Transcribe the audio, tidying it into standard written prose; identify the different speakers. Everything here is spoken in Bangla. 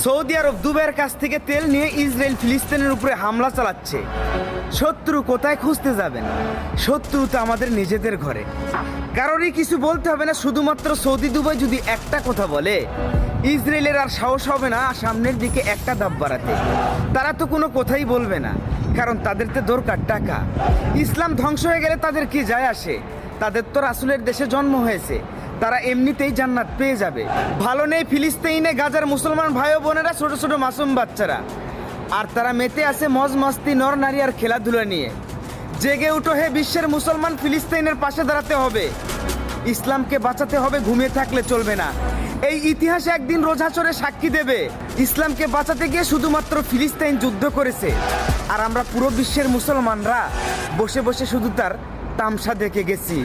Speaker 1: সৌদি আরব দুবাইয়ের কাছ থেকে তেল নিয়ে ইসরায়েল ফিলিস্তিনের উপরে হামলা চালাচ্ছে। শত্রু কোথায় খুঁজতে যাবেন? শত্রু তো আমাদের নিজেদের ঘরে। কারোরই কিছু বলতে হবে না, শুধুমাত্র সৌদি দুবাই যদি একটা কথা বলে, ইসরায়েলের আর সাহস হবে না সামনের দিকে একটা ধাপ বাড়াতে। তারা তো কোনো কথাই বলবে না, কারণ তাদের তো দরকার টাকা। ইসলাম ধ্বংস হয়ে গেলে তাদের কি যায় আসে? তাদের তো রাসূলের দেশে জন্ম হয়েছে, তারা এমনিতেই জান্নাত পেয়ে যাবে। ভালো নেই ফিলিস্তিনে গাজার মুসলমান ভাই ও বোনেরা, ছোট ছোট মাসুম বাচ্চারা, আর তারা মেতে আছে মজ মস্তি, নর নারী আর খেলাধুলা নিয়ে। জেগে উঠো হে বিশ্বের মুসলমান, ফিলিস্তিনের পাশে দাঁড়াতে হবে, ইসলামকে বাঁচাতে হবে, ঘুমিয়ে থাকলে চলবে না। এই ইতিহাস একদিন রোজ হাশরে সাক্ষী দেবে, ইসলামকে বাঁচাতে গিয়ে শুধুমাত্র ফিলিস্তিন যুদ্ধ করেছে, আর আমরা পুরো বিশ্বের মুসলমানরা বসে বসে শুধু তার তামসা দেখে গেছি।